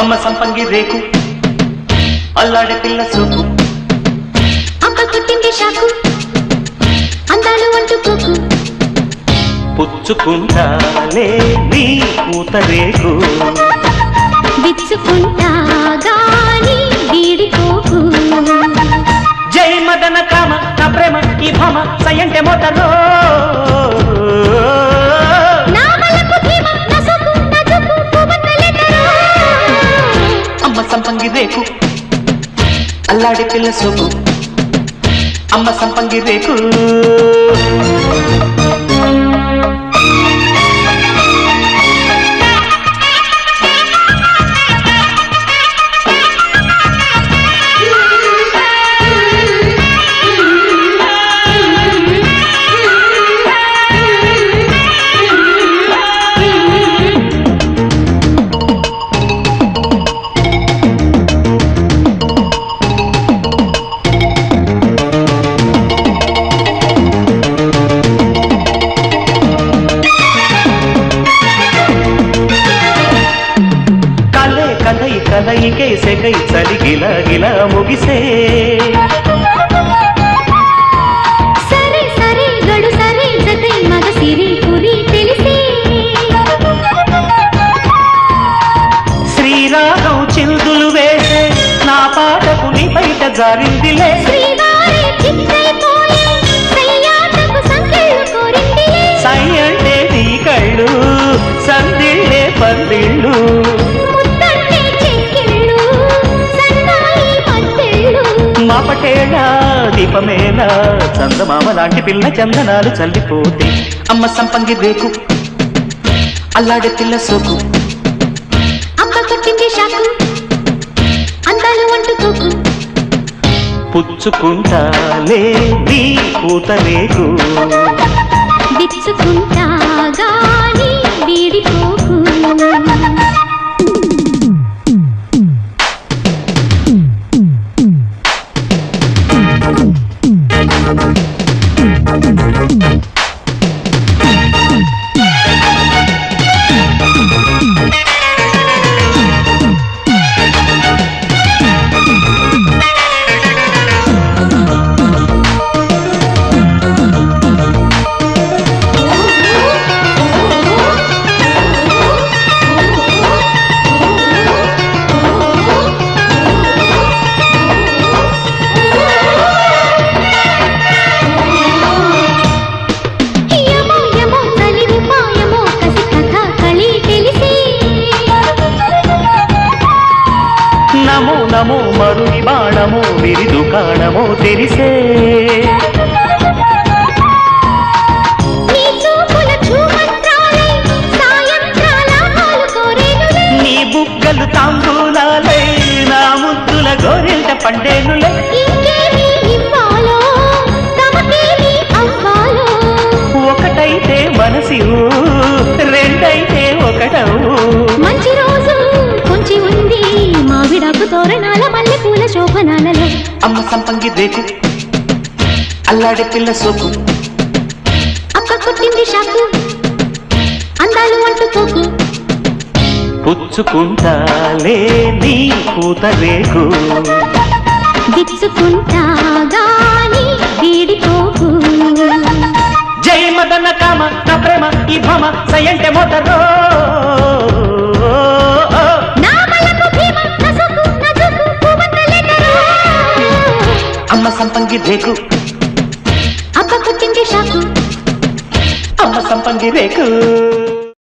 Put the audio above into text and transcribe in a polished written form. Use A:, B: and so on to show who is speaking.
A: అమ్మ సంపంగి రేకు అల్లాడే పిల్ల సోకు
B: అమ్మ కొట్టింది షాకు అందాలు అంటుకోకు
A: పుచ్చుకుంటాలే నీ పూత రేకు
B: విచ్చుకుంటా గాని వీడిపోకు
A: జై మదన కామ నా ప్రేమ ఈ భామ సయంటే మోతరో అమ్మ సంపంగి రేకు అల్లాడి పిల్ల సోకు అమ్మ సంపంగి రేకు కలయికే సెగై చలి గిలా గిలా ముగిసే
B: సరే సరే గడు సరే జగై మగ సిరి పురి తెలిసే
A: శ్రీరాగం చిందులు వేసే నా పాటకు నీ బయట జారిందిలే
B: శ్రీవారి చిత్తైపోయే సయ్యాటకు సంకెళ్ళు కోరిందిలే
A: సై అంటే నీ కళ్ళు సందిళ్ళే పందిళ్ళు మాపటేళ దీపమేళ చందమామ లాంటి పిల్ల చందనాలు చల్లిపోతే అమ్మ సంపంగి రేకు అల్లాడే పిల్ల సోకు
B: అమ్మ కొట్టింది షాకు అందాలు అంటుకోకు
A: పుచ్చుకుంటాలే నీ పూత రేకు
B: విచ్చుకుంటా గాని వీడిపోకు
A: నమో నమో మరుని బాణమో విరి దుకాణమో తెరిసే నీ బుగ్గలు తాంబూలాలై నా ముద్దుల గోరింట పండేనులే ఒకటైతే మనసివు రెండైతే ఒకటవు
B: మంచి రోజు కొంచెం ఉంది మావిడాకు తోరణాల మల్లె పూల శోభనాలలో
A: అమ్మ సంపంగి రేకు అల్లాడే పిల్ల సోకు
B: అక్క కొట్టింది షాకు అందాలు అంటుకోకు
A: పుచ్చుకుంటాలే నీ పూత రేకు
B: విచ్చుకుంటా గాని వీడిపోకు
A: జై మదన కామ నా ప్రేమ ఈ భామ సయంటే మోతరో అమ్మ సంపంగి రేకు
B: అక్క కొట్టింది షాకు
A: అమ్మ సంపంగి రేకు